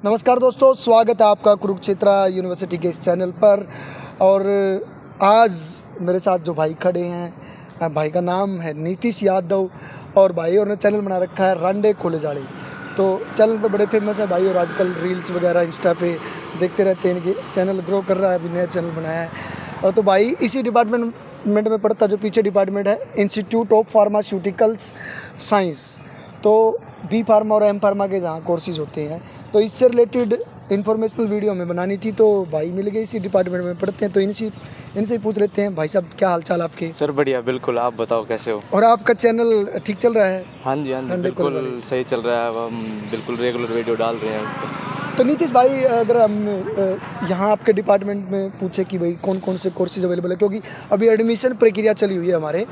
नमस्कार दोस्तों, स्वागत है आपका कुरुक्षेत्र यूनिवर्सिटी के इस चैनल पर। और आज मेरे साथ जो भाई खड़े हैं, भाई का नाम है नीतीश यादव और भाई और ने चैनल बना रखा है रांडे खोले जाड़े। तो चैनल पे बड़े फेमस है भाई और आजकल रील्स वगैरह इंस्टा पे देखते रहते हैं। इनके चैनल ग्रो कर रहा है, अभी नया चैनल बनाया है। और तो भाई इसी डिपार्टमेंट में पढ़ता, जो पीछे डिपार्टमेंट है इंस्टीट्यूट ऑफ फार्मास्यूटिकल्स साइंस। तो बी फार्मा और एम फार्मा के जहाँ कोर्सेज होते हैं, तो इससे रिलेटेड इन्फॉर्मेशनल वीडियो हमें बनानी थी, तो भाई मिल गए, इसी डिपार्टमेंट में पढ़ते हैं। तो इनसे ही पूछ लेते हैं। भाई साहब, क्या हाल चाल आपके? सर बढ़िया, बिल्कुल। आप बताओ कैसे हो? और आपका चैनल ठीक चल रहा है? हाँ जी, बिल्कुल सही चल रहा है। अब हम बिल्कुल रेगुलर वीडियो डाल रहे हैं। तो नीतीश भाई, अगर हम यहाँ आपके डिपार्टमेंट में पूछे कि भाई कौन कौन से कोर्सेज अवेलेबल है, क्योंकि अभी एडमिशन प्रक्रिया चली हुई है हमारे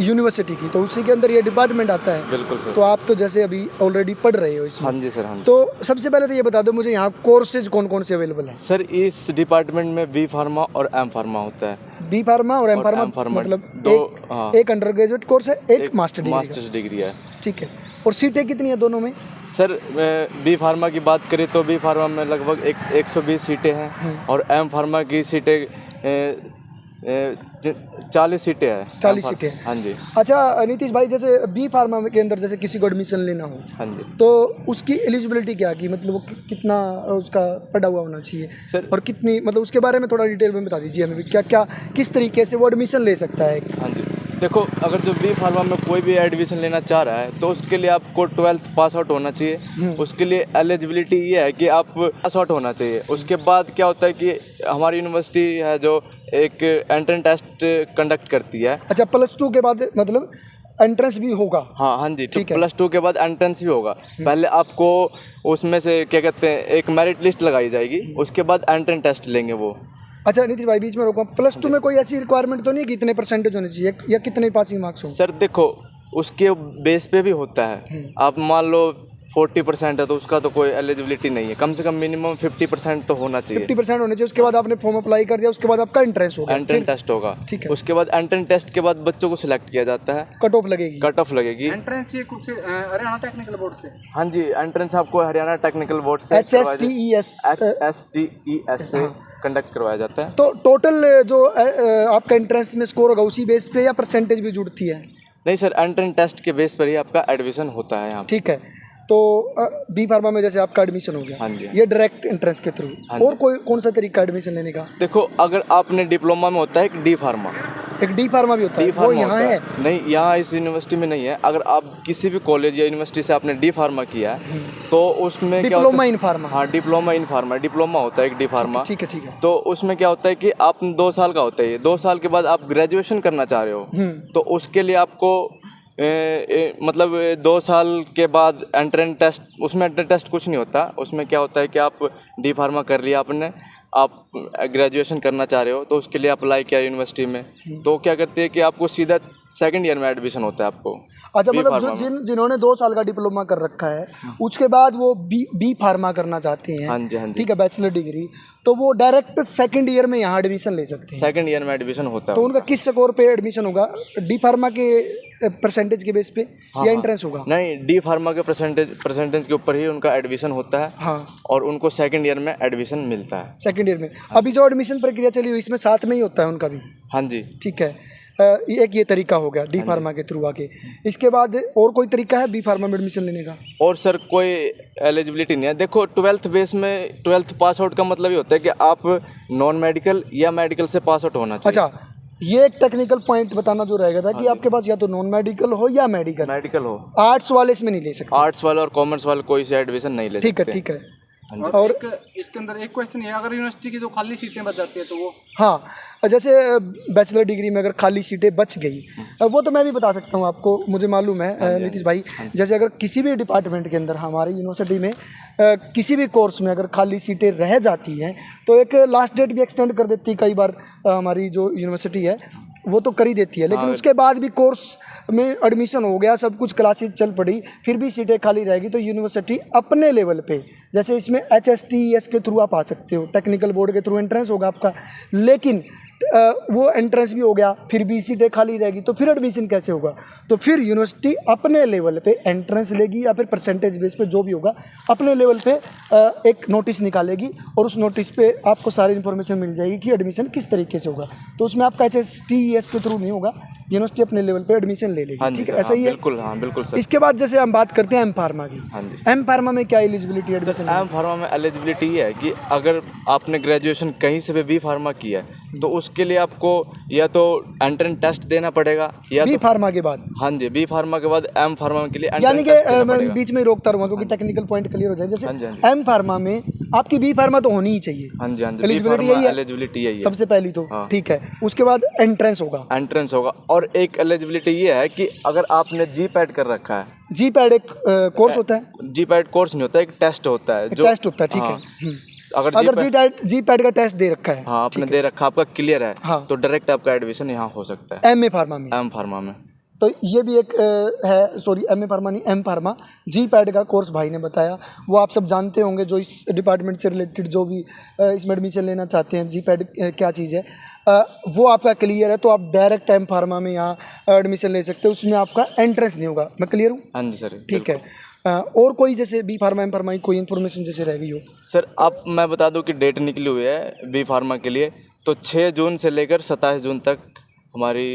यूनिवर्सिटी की, तो उसी के अंदर ये डिपार्टमेंट आता है। बिल्कुल सर। तो आप तो जैसे अभी ऑलरेडी पढ़ रहे हो इसमें। हाँ जी सर। हाँ। तो सबसे पहले तो ये बता दो मुझे, यहाँ कोर्सेज कौन कौन से अवेलेबल हैं? सर इस डिपार्टमेंट में बी फार्मा और एम फार्मा होता है। बी फार्मा और एम फार्मा मतलब एक अंडर ग्रेजुएट कोर्स है, एक मास्टर्स डिग्री है। ठीक है। और सीटें कितनी है दोनों में? सर बी फार्मा की बात करें तो बी फार्मा में लगभग 120 सीटें हैं और एम फार्मा की सीटें 40 सीटें हैं। 40 सीटें। हाँ जी। अच्छा नीतीश भाई, जैसे बी फार्मा के अंदर जैसे किसी को एडमिशन लेना हो, हाँ जी, तो उसकी एलिजिबिलिटी क्या की, मतलब वो कितना उसका पढ़ा हुआ होना चाहिए सर? और कितनी, मतलब उसके बारे में थोड़ा डिटेल में बता दीजिए हमें, क्या क्या किस तरीके से वो एडमिशन ले सकता है? हाँ जी, देखो, अगर जो बी फार्मा में कोई भी एडमिशन लेना चाह रहा है तो उसके लिए आपको 12th पास आउट होना चाहिए। उसके लिए एलिजिबिलिटी ये है कि आप पास आउट होना चाहिए। उसके बाद क्या होता है कि हमारी यूनिवर्सिटी है जो एक एंट्रेंस टेस्ट कंडक्ट करती है। अच्छा, +2 के बाद मतलब एंट्रेंस भी होगा? हाँ जी, ठीक है। +2 के बाद एंट्रेंस भी होगा। पहले आपको उसमें से क्या कहते हैं, एक मेरिट लिस्ट लगाई जाएगी, उसके बाद एंट्रेंस टेस्ट लेंगे वो। अच्छा नीतीश भाई, बीच में रोका, +2 में कोई ऐसी रिक्वायरमेंट तो नहीं है कि इतने परसेंटेज होने चाहिए या कितने पासिंग मार्क्स हो? सर देखो, उसके बेस पे भी होता है। आप मान लो 40% है तो उसका तो कोई एलिजिबिलिटी नहीं है। कम से कम मिनिमम 50% तो होना चाहिए। 50% होने चाहिए। उसके बाद आपने फॉर्म अप्लाई कर दिया, उसके बाद आपका एंट्रेंस होगा, एंट्रेंस टेस्ट होगा। ठीक है। उसके बाद एंट्रेंस टेस्ट के बाद बच्चों को सिलेक्ट किया जाता है। कट ऑफ लगेगी। एंट्रेंस ये कुछ हरियाणा टेक्निकल बोर्ड से? हाँ जी, एंट्रेंस आपको हरियाणा टेक्निकल बोर्ड से HSTES से कंडक्ट करवाया जाता है। तो टोटल जो आपका एंट्रेंस में स्कोर होगा उसी बेस पे या परसेंटेज भी जुड़ती है? नहीं सर, एंट्रेंस टेस्ट के बेस पर ही आपका एडमिशन होता है यहाँ। ठीक है। तो बी फार्मा में जैसे आपका एडमिशन हो गया, हाँ जी, ये डायरेक्ट एंट्रेंस के थ्रू। और कोई कौन सा तरीका एडमिशन लेने का? देखो, अगर आपने डिप्लोमा में होता है एक डी फार्मा, एक डी फार्मा भी होता है, वो यहाँ है? नहीं, यहाँ इस यूनिवर्सिटी में नहीं है। अगर आप किसी भी कॉलेज या यूनिवर्सिटी से आपने डी फार्मा किया तो उसमें डिप्लोमा इन फार्मा। हाँ, डिप्लोमा इन फार्मा, डिप्लोमा होता है एक डी फार्मा। ठीक है। तो उसमें क्या होता है कि आप 2 साल का होता है, 2 साल के बाद आप ग्रेजुएशन करना चाह रहे हो तो उसके लिए आपको मतलब 2 साल के बाद एंट्रेंस टेस्ट, उसमें एंट्रेंस टेस्ट कुछ नहीं होता। उसमें क्या होता है कि आप डी फार्मा कर लिया आपने, आप ग्रेजुएशन करना चाह रहे हो तो उसके लिए अप्लाई किया यूनिवर्सिटी में, तो क्या करते हैं कि आपको सीधा सेकंड ईयर में एडमिशन होता है आपको। अच्छा, मतलब जिन्होंने 2 साल का डिप्लोमा कर रखा है, उसके बाद वो बी फार्मा करना चाहते हैं, हाँ जी, ठीक है, बैचलर डिग्री, तो वो डायरेक्ट सेकंड ईयर में यहाँ एडमिशन ले सकते हैं? सेकंड ईयर में एडमिशन होता है। तो उनका किस स्कोर पे एडमिशन होगा? डी फार्मा के परसेंटेज के बेस पे या एंट्रेंस होगा? नहीं, डी फार्मा के परसेंटेज के ऊपर ही उनका एडमिशन होता है। हाँ। और उनको सेकंड ईयर में एडमिशन मिलता है। सेकंड ईयर में? अभी जो एडमिशन प्रक्रिया चली हुई इसमें साथ में ही होता है उनका भी? हाँ जी, ठीक है। एक ये तरीका हो गया डी फार्मा के थ्रू आके। इसके बाद और कोई तरीका है बी फार्मा में एडमिशन लेने का? और सर कोई एलिजिबिलिटी नहीं है। देखो, 12th बेस में 12th पास आउट का मतलब ये होता है कि आप नॉन मेडिकल या मेडिकल से पास आउट होना चाहिए। अच्छा, ये एक टेक्निकल पॉइंट बताना जो रहेगा था कि आपके पास या तो नॉन मेडिकल हो या मेडिकल हो। आर्ट्स वाले इसमें नहीं ले सकते? आर्ट्स वाले और कॉमर्स वाले कोई से एडमिशन नहीं ले सकते। ठीक है। और इसके अंदर एक क्वेश्चन है, अगर यूनिवर्सिटी की जो खाली सीटें बच जाती है तो वो? हाँ, जैसे बैचलर डिग्री में अगर खाली सीटें बच गई, वो तो मैं भी बता सकता हूँ आपको, मुझे मालूम है नीतीश भाई। जैसे अगर किसी भी डिपार्टमेंट के अंदर हमारी यूनिवर्सिटी में किसी भी कोर्स में अगर खाली सीटें रह जाती हैं तो एक लास्ट डेट भी एक्सटेंड कर देती है कई बार हमारी जो यूनिवर्सिटी है, वो तो कर ही देती है। लेकिन उसके बाद भी कोर्स में एडमिशन हो गया, सब कुछ क्लासेस चल पड़ी, फिर भी सीटें खाली रहेगी, तो यूनिवर्सिटी अपने लेवल पे, जैसे इसमें HSTES के थ्रू आप आ सकते हो, टेक्निकल बोर्ड के थ्रू एंट्रेंस होगा आपका, लेकिन वो एंट्रेंस भी हो गया, फिर बी सीटें खाली रहेगी, तो फिर एडमिशन कैसे होगा? तो फिर यूनिवर्सिटी अपने लेवल पे एंट्रेंस लेगी या फिर परसेंटेज बेस पे जो भी होगा अपने लेवल पे एक नोटिस निकालेगी, और उस नोटिस पे आपको सारी इन्फॉर्मेशन मिल जाएगी कि एडमिशन किस तरीके से होगा। तो उसमें आपका HSTES के थ्रू नहीं होगा, यूनिवर्सिटी अपने लेवल पे एडमिशन ले लेगी। ठीक है, ऐसा ही है। बिल्कुल, हाँ बिल्कुल सर। इसके बाद जैसे हम बात करते हैं एम फार्मा की। हाँ जी। एम फार्मा में क्या एलिजिबिलिटी एडमिशन? एम फार्मा में एलिजिबिलिटी ये है कि अगर आपने ग्रेजुएशन कहीं से भी बी फार्मा किया है तो उसके लिए आपको या तो एंट्रेंस टेस्ट देना पड़ेगा या बी तो फार्मा के बाद। हाँ जी, बी फार्मा के बाद एम फार्मा के लिए यानी एंट्रेंस कि टेस्ट देना मैं पड़ेगा। बीच में रोकता रहूँगा क्योंकि टेक्निकल पॉइंट क्लियर हो जाए। जैसे हाँ जी, हाँ जी। एम फार्मा में आपकी बी फार्मा तो होनी ही चाहिए। हाँ जी, हाँ जी। एलिजिबिलिटी यही है, एलिजिबिलिटी यही है सबसे पहली तो। हाँ। ठीक है, उसके बाद एंट्रेंस होगा। एंट्रेंस होगा, और एक एलिजिबिलिटी ये है कि अगर आपने जी पैड कर रखा है। जी पैड एक कोर्स होता है? जी पैड कोर्स नहीं होता, एक टेस्ट होता है जो टेस्ट होता है। ठीक हाँ, है। अगर जी पैड का टेस्ट दे रखा है, हाँ आपने दे रखा, आपका क्लियर है, हाँ, तो डायरेक्ट आपका एडमिशन यहाँ हो सकता है एम ए फार्मा में। एम फार्मा में। तो ये भी एक है, सॉरी एम ए फार्मा नहीं, एम फार्मा। जी पैड का कोर्स भाई ने बताया, वो आप सब जानते होंगे जो इस डिपार्टमेंट से रिलेटेड जो भी इसमें एडमिशन लेना चाहते हैं। जी पैड क्या चीज़ है, वो आपका क्लियर है तो आप डायरेक्ट एम फार्मा में यहाँ एडमिशन ले सकते हो, उसमें आपका एंट्रेंस नहीं होगा। मैं क्लियर हूँ? हाँ जी सर। ठीक है। और कोई जैसे बी फार्मा एम फार्मा की कोई इन्फॉर्मेशन जैसे रह गई हो? सर आप मैं बता दूं कि डेट निकली हुई है बी फार्मा के लिए, तो 6 जून से लेकर 27 जून तक हमारी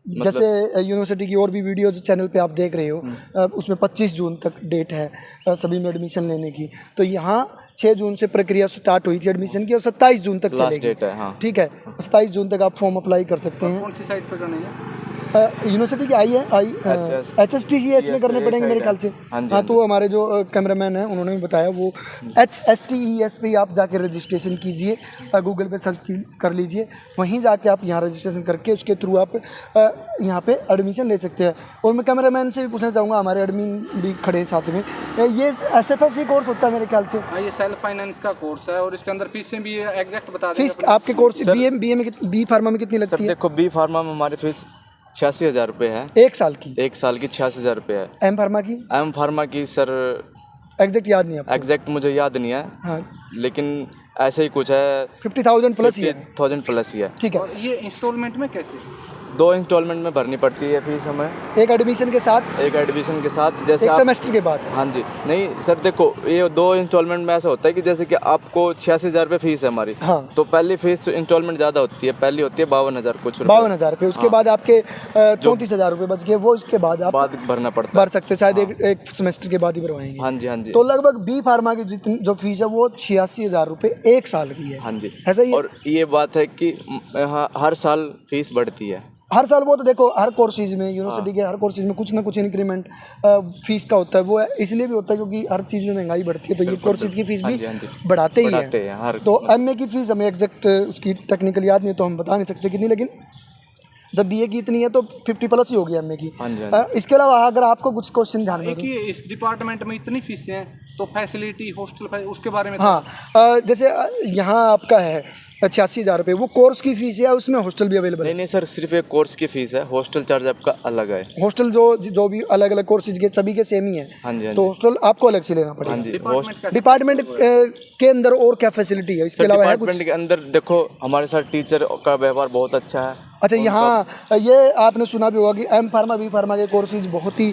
जैसे यूनिवर्सिटी की और भी वीडियो जो चैनल पे आप देख रहे हो, उसमें 25 जून तक डेट है सभी में एडमिशन लेने की। तो यहाँ 6 जून से प्रक्रिया स्टार्ट हुई थी एडमिशन की और 27 जून तक चलेगी। डेट है, हाँ। ठीक है, 27 जून तक आप फॉर्म अप्लाई कर सकते हैं। कौन सी साइट पर करनी है? यूनिवर्सिटी की HSTES में करने पड़ेंगे मेरे ख्याल से। हाँ, तो हमारे जो कैमरामैन हैं उन्होंने भी बताया, वो HSTES पे आप जाके रजिस्ट्रेशन कीजिए, गूगल पे सर्च कर लीजिए, वहीं जाके आप यहाँ रजिस्ट्रेशन करके उसके थ्रू आप यहाँ पे एडमिशन ले सकते हैं। और मैं कैमरामैन से भी पूछना चाहूँगा, हमारे एडमिन भी खड़े हैं साथ में, ये SFSC कोर्स होता है मेरे ख्याल से? हाँ, ये सेल्फ फाइनेंस का कोर्स है और इसके अंदर फीसें भी एग्जैक्ट बता देंगे। फीस आपके कोर्स BA में बी फार्मा में कितनी लगती है? देखो बी फार्मा में हमारी फीस 86,000 रुपये है। एक साल की? एक साल की 86,000 रुपये है। एम फार्मा की? एम फार्मा की सर एग्जैक्ट याद नहीं है आपको? एग्जैक्ट मुझे याद नहीं है। हाँ, लेकिन ऐसे ही कुछ है, 50,000 प्लस ही है। 50,000 प्लस ही है। ठीक है। और ये इंस्टॉलमेंट में कैसे? 2 इंस्टॉलमेंट में भरनी पड़ती है फीस हमें, एक एडमिशन के साथ, एक एडमिशन के साथ। जैसे एक आप सेमेस्टर के बाद? हाँ जी, नहीं सर देखो ये 2 इंस्टॉलमेंट में ऐसा होता है कि जैसे कि आपको 86,000 रुपये फीस है हमारी। हाँ। तो पहली फीस इंस्टॉलमेंट ज़्यादा होती है, पहली होती है 52,000 कुछ रुपये। 52,000 रुपये। उसके बाद आपके 34,000 रुपये बच गए, वो इसके बाद आप बाद भरना पड़ता भर सकते हैं, शायद एक सेमेस्टर के बाद ही भरवाएंगे। हाँ जी, हाँ जी। तो लगभग बी फार्मा की जितनी जो फीस है वो 86,000 रुपये एक साल की है। हाँ जी, ऐसा ही है? और ये बात है कि हर साल फीस बढ़ती है। हर साल वो तो देखो हर कोर्सेज में, यूनिवर्सिटी के हर कोर्सेज में कुछ ना कुछ इंक्रीमेंट फीस का होता है। वो इसलिए भी होता है क्योंकि हर चीज़ में महंगाई बढ़ती है, तो ये कोर्सेज की फीस भी बढ़ाते ही है। तो MA की फीस हमें एग्जैक्ट उसकी टेक्निकल याद नहीं, तो हम बता नहीं सकते कितनी, लेकिन जब BA की इतनी है तो 50 प्लस ही होगी MA की। इसके अलावा अगर आपको कुछ क्वेश्चन ध्यान में, कि इस डिपार्टमेंट में इतनी फीसें हैं तो फैसिलिटी हॉस्टल उसके बारे में? हाँ, जैसे यहाँ आपका है 86,000 रुपये, वो कोर्स की फीस है, उसमें हॉस्टल भी अवेलेबल है? नहीं सर, सिर्फ एक कोर्स की फीस है, हॉस्टल चार्ज आपका अलग है। हॉस्टल जो भी अलग अलग कोर्सेज के सभी के सेम ही है। हाँ जी, हाँ तो हॉस्टल आपको अलग से लेना पड़ेगा। हाँ जी। डिपार्टमेंट के अंदर और क्या फैसिलिटी है इसके अलावा? डिपार्टमेंट के अंदर देखो हमारे साथ टीचर का व्यवहार बहुत अच्छा है। अच्छा, यहाँ ये आपने सुना भी होगा कि एम फार्मा बी फार्मा के कोर्सेज बहुत ही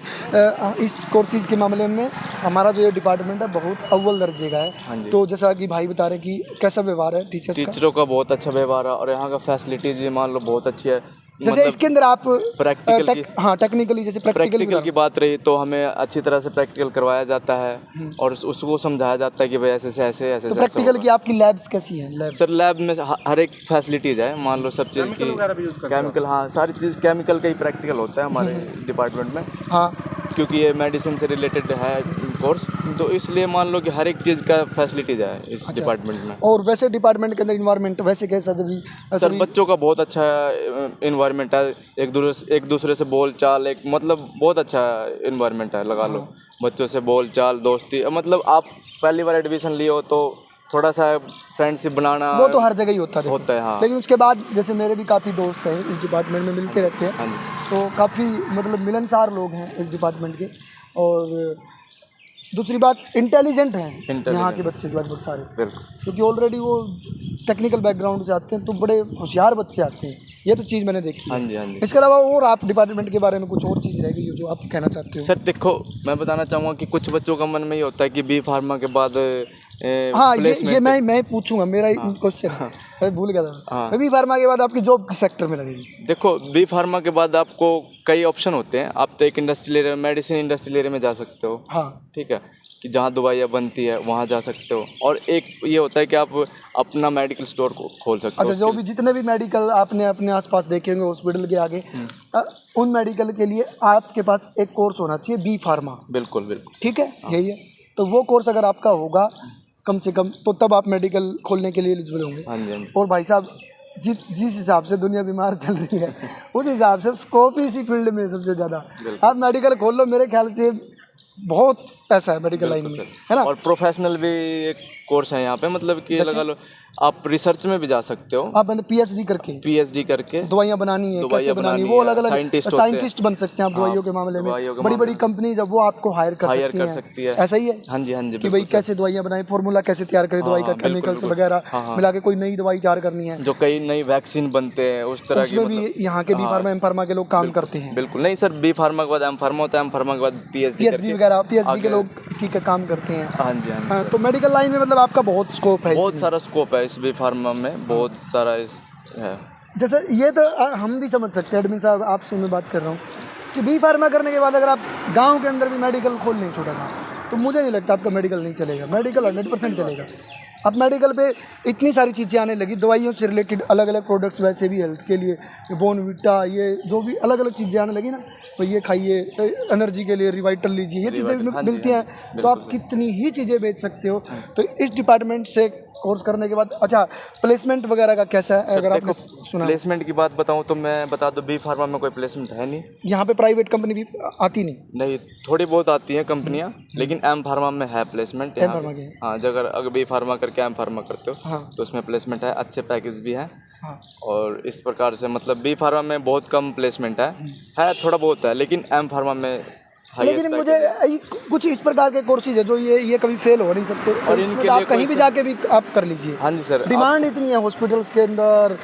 इस कोर्सेज के मामले में हमारा जो ये डिपार्टमेंट है बहुत अव्वल दर्जे का है। हाँ तो जैसा कि भाई बता रहे कि कैसा व्यवहार है टीचरों का बहुत अच्छा व्यवहार है, और यहाँ का फैसिलिटीज मान लो बहुत अच्छी है। जैसे मतलब इसके अंदर आप प्रैक्टिकल हाँ टेक्निकली जैसे प्रैक्टिकल की बात रही तो हमें अच्छी तरह से प्रैक्टिकल करवाया जाता है और उसको समझाया जाता है कि भाई ऐसे से ऐसे ऐसे। तो प्रैक्टिकल की आपकी लैब्स कैसी हैं? लैब सर लैब में हर एक फैसिलिटीज है, मान लो सब चीज़ की केमिकल, हाँ सारी चीज़ केमिकल का ही प्रैक्टिकल होता है हमारे डिपार्टमेंट में। हाँ, क्योंकि ये मेडिसिन से रिलेटेड है कोर्स, तो इसलिए मान लो कि हर एक चीज़ का फैसिलिटीज है इस डिपार्टमेंट में। और वैसे डिपार्टमेंट के अंदर इन्वायरमेंट वैसे कैसा? सर बच्चों का बहुत अच्छा इन्वायरमेंट है, एक दूसरे से बोल चाल, एक मतलब बहुत अच्छा इन्वायरमेंट है, लगा लो बच्चों से बोल चाल दोस्ती। मतलब आप पहली बार एडमिशन लिए हो तो थोड़ा सा फ्रेंडशिप बनाना वो तो हर जगह ही होता है हाँ। लेकिन उसके बाद जैसे मेरे भी काफ़ी दोस्त हैं इस डिपार्टमेंट में, मिलते रहते हैं। तो काफ़ी मतलब मिलनसार लोग हैं इस डिपार्टमेंट के। और दूसरी बात इंटेलिजेंट हैं Intelligent। यहाँ के बच्चे लगभग सारे, बिल्कुल क्योंकि ऑलरेडी वो टेक्निकल बैकग्राउंड से आते हैं, तो बड़े होशियार बच्चे आते हैं। ये तो चीज़ मैंने देखी हाँ है। जी हाँ जी। इसके अलावा और आप डिपार्टमेंट के बारे में कुछ और चीज़ रह गई हो जो आप कहना चाहते हो? सर देखो, मैं बताना चाहूँगा कि कुछ बच्चों का मन में ये होता है कि बी फार्मा के बाद हाँ, ये placement- मैं पूछूंगा, मेरा क्वेश्चन है, मैं भूल गया था। हाँ। बी फार्मा के बाद आपकी जॉब किस सेक्टर में लगेगी? देखो, बी फार्मा के बाद आपको कई ऑप्शन होते हैं। आप तो एक industrial area, medicine industrial area में जा सकते हो, हाँ, ठीक है, कि जहाँ दवाइयाँ बनती है वहाँ जा सकते हो। और एक ये होता है कि आप अपना मेडिकल स्टोर को खोल सकते अच्छा, हो। जो भी जितने भी मेडिकल आपने अपने आसपास देखे होंगे हॉस्पिटल के आगे, उन मेडिकल के लिए आपके पास एक कोर्स होना चाहिए, बी फार्मा। बिल्कुल बिल्कुल। ठीक है, यही है। तो वो कोर्स अगर आपका होगा कम से कम, तो तब आप मेडिकल खोलने के लिए एलिजिबल होंगे। हाँ जी हाँ जी। और भाई साहब, जिस हिसाब से दुनिया बीमार चल रही है, उस हिसाब से स्कोप ही इसी फील्ड में है सबसे ज़्यादा। आप मेडिकल खोल लो, मेरे ख्याल से बहुत पैसा है मेडिकल लाइन में, है ना? और प्रोफेशनल भी एक कोर्स है यहाँ पे, मतलब कि लगा लो आप रिसर्च में भी जा सकते हो, आप पीएचडी करके, पीएचडी करके दवाइयाँ बनानी है, कैसे बनानी है, वो अलग अलग साइंटिस्ट बन सकते हैं आप दवाइयों के मामले में। बड़ी बड़ी कंपनी जब वो आपको हायर कर सकती है, ऐसा ही है। हाँ जी हाँ जी। कि भाई कैसे दवाइयाँ बनाए, फॉर्मूला कैसे तैयार करें दवाई का, केमिकल्स वगैरह मिला के कोई नई दवाई तैयार करनी है, जो कई नई वैक्सीन बनते हैं उस तरह की, उसमें भी यहाँ के बी फार्मा एम फार्मा के लोग काम करते हैं। बिल्कुल नहीं सर, बी फार्मा के बाद एम फार्मा होता है, एम फार्मा के बाद पीएचडी वगैरह, पीएचडी के लोग ठीक है काम करते हैं। हाँ जी हाँ जी। तो मेडिकल लाइन में मतलब आपका बहुत स्कोप है, बहुत सारा स्कोप है इस बी फार्मा में, बहुत सारा इस है। जैसे ये तो हम भी समझ सकते हैं, एडमिन साहब आपसे मैं बात कर रहा हूँ कि बी फार्मा करने के बाद अगर आप गांव के अंदर भी मेडिकल खोल लें छोटा सा, तो मुझे नहीं लगता आपका मेडिकल नहीं चलेगा। मेडिकल 100% चलेगा। अब मेडिकल पे इतनी सारी चीज़ें आने लगी, दवाइयों से रिलेटेड अलग अलग प्रोडक्ट्स, वैसे भी हेल्थ के लिए बोनविटा, ये जो भी अलग अलग चीज़ें आने लगी ना, तो ये खाइए, एनर्जी के लिए रिवाइटल लीजिए, ये चीज़ें मिलती हैं, तो आप कितनी ही चीज़ें बेच सकते हो। तो इस डिपार्टमेंट से कोर्स करने के बाद, अच्छा प्लेसमेंट वगैरह का कैसा है? अगर आपने सुना प्लेसमेंट की बात बताऊं तो मैं बता दूं, बी फार्मा में कोई प्लेसमेंट है नहीं। यहाँ पे प्राइवेट कंपनी भी आती नहीं, थोड़ी बहुत आती हैं कंपनियां, लेकिन एम फार्मा में है प्लेसमेंट। एम फार्मा के, हाँ, अगर बी फार्मा करके एम फार्मा करते हो हाँ, तो उसमें प्लेसमेंट है, अच्छे पैकेज भी है। हाँ। और इस प्रकार से मतलब बी फार्मा में बहुत कम प्लेसमेंट है, थोड़ा बहुत है, लेकिन एम फार्मा में लेकिन मुझे कुछ इस प्रकार के कोर्सेज है जो ये कभी फेल हो नहीं सकते, और इनके आप कहीं भी जाके भी आप कर लीजिए। हाँ जी सर, डिमांड इतनी है हॉस्पिटल्स के अंदर,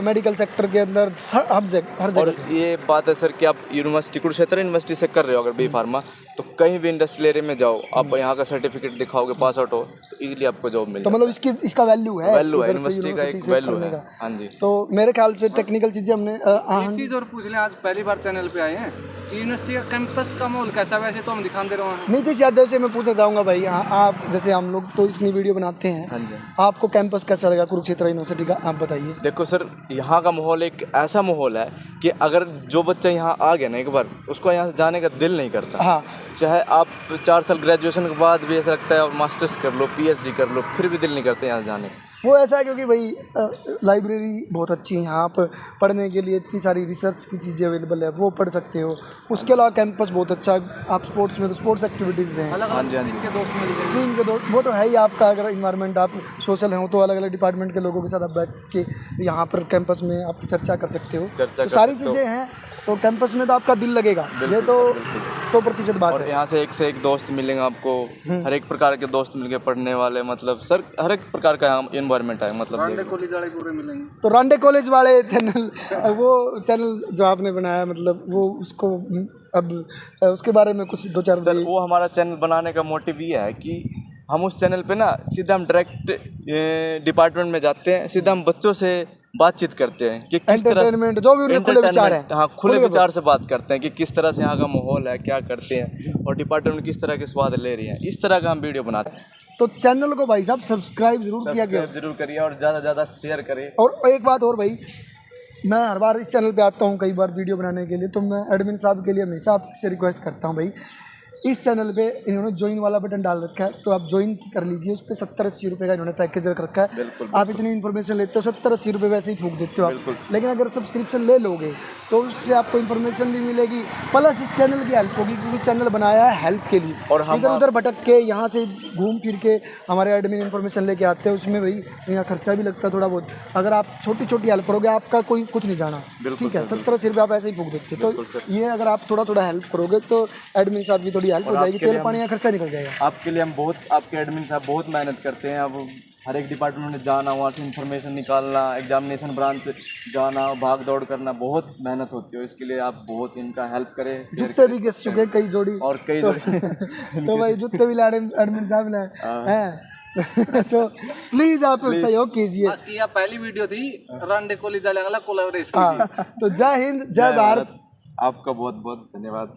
मेडिकल सेक्टर के अंदर, हर जगह। और ये बात है सर कि आप यूनिवर्सिटी, कुरुक्षेत्र यूनिवर्सिटी से कर रहे हो अगर बी फार्मा, तो कहीं भी इंडस्ट्रियल एरिया में जाओ, आप यहाँ का सर्टिफिकेट दिखाओगे, पास आउट हो, तो इजीली आपको जॉब मिल तो मतलब इसका वैल्यू है, यूनिवर्सिटी का एक वैल्यू है। हाँ जी। तो मेरे ख्याल से टेक्निकल चीजें हमने एक चीज़ और पूछ लें, आज पहली बार चैनल पे आए हैं, यूनिवर्सिटी का कैंपस का माहौल कैसा? वैसे तो हम दिखा दे रहे हैं। नीतीश यादव से मैं पूछना चाहूँगा भाई, आप जैसे हम लोग तो इतनी वीडियो बनाते हैं, हाँ जी। आपको कैंपस कैसा लगा कुरुक्षेत्र यूनिवर्सिटी का, आप बताइए। देखो सर, यहाँ का माहौल एक ऐसा माहौल है कि अगर जो बच्चा यहाँ आ गया ना एक बार, उसको यहाँ से जाने का दिल नहीं करता। हाँ, चाहे आप 4 साल ग्रेजुएशन के बाद भी ऐसा लगता है और मास्टर्स कर लो, पीएचडी कर लो, फिर भी दिल नहीं करता यहाँ से जाने का। वो ऐसा है क्योंकि भाई लाइब्रेरी बहुत अच्छी है यहाँ पर, पढ़ने के लिए इतनी सारी रिसर्च की चीज़ें अवेलेबल है, वो पढ़ सकते हो। उसके अलावा कैंपस बहुत अच्छा है, आप स्पोर्ट्स में तो स्पोर्ट्स एक्टिविटीज़ हैं, हाँ जी हाँ जी। स्क्रीन के दोस्त, वो तो है ही आपका। अगर इन्वायरमेंट आप सोशल हो तो अलग अलग डिपार्टमेंट के लोगों के साथ आप बैठ के यहाँ पर कैंपस में आप चर्चा कर सकते हो, तो सारी चीज़ें हैं। तो कैंपस में तो आपका दिल लगेगा, ये तो 100% बात है। यहाँ से एक दोस्त मिलेंगे आपको, हर एक प्रकार के दोस्त मिलेंगे, पढ़ने वाले, मतलब सर हर एक प्रकार का यहाँ इन्वायरमेंट है। मतलब रांडे कॉलेज वाले पूरे मिलेंगे। तो रांडे कॉलेज वाले चैनल, वो चैनल जो आपने बनाया, मतलब वो उसको अब उसके बारे में कुछ 2-4 सर, वो हमारा चैनल बनाने का मोटिव ये है कि हम उस चैनल पे ना सीधा हम डायरेक्ट डिपार्टमेंट में जाते हैं, सीधा हम बच्चों से बातचीत करते हैं कि किस तरह एंटरटेनमेंट, जो भी उनके खुले विचार हैं, हाँ, खुले विचार से बात करते हैं कि किस तरह से यहाँ का माहौल है, क्या करते हैं, और डिपार्टमेंट में किस तरह के स्वाद ले रही हैं, इस तरह का हम वीडियो बनाते हैं। तो चैनल को भाई साहब सब्सक्राइब जरूर किया गया, जरूर करिए और ज़्यादा से ज़्यादा शेयर करिए। और एक बात और भाई, मैं हर बार इस चैनल पे आता हूँ कई बार वीडियो बनाने के लिए, तो मैं एडमिन साहब के लिए हमेशा आपसे रिक्वेस्ट करता हूँ भाई, इस चैनल पे इन्होंने ज्वाइन वाला बटन डाल रखा है, तो आप ज्वाइन कर लीजिए। उस पर 70-80 रुपये का इन्होंने पैकेज रख रखा है। आप इतनी इन्फॉर्मेशन लेते हो, 70-80 रुपये वैसे ही फूंक देते हो आप, लेकिन अगर सब्सक्रिप्शन ले लोगे तो उससे आपको इन्फॉर्मेशन भी मिलेगी, प्लस इस चैनल की हेल्प होगी, क्योंकि चैनल बनाया है हेल्प के लिए। और इधर उधर भटक के यहाँ से घूम फिर के हमारे एडमिन इन्फॉर्मेशन लेके आते हैं, उसमें भाई यहाँ खर्चा भी लगता है थोड़ा बहुत। अगर आप छोटी छोटी हेल्प करोगे, आपका कोई कुछ नहीं जाना, ठीक है, 70-80 रुपये आप ऐसे ही फूंक देते। तो ये अगर आप थोड़ा थोड़ा हेल्प करोगे तो एडमिन साहब की थोड़ी हेल्प हो जाएगी, तेल पानी का खर्चा निकल जाएगा। आपके लिए हम बहुत, आपके एडमिन साहब बहुत मेहनत करते हैं। अब हर एक डिपार्टमेंट में जाना, वहाँ से इन्फॉर्मेशन निकालना, एग्जामिनेशन ब्रांच जाना, भाग दौड़ करना, बहुत मेहनत होती है। इसके लिए आप बहुत इनका हेल्प करें। जूते भी घिस चुके कई जोड़ी, और कई जोड़ी तो भाई जूते भी लाड़े एडमिन साहब ने हैं। तो प्लीज आप सहयोग कीजिए। कि यह पहली वीडियो थी रंडे कॉलेज वाला कोलैबोरेशन की। हाँ, तो जय हिंद, जय भारत। आपका बहुत बहुत धन्यवाद।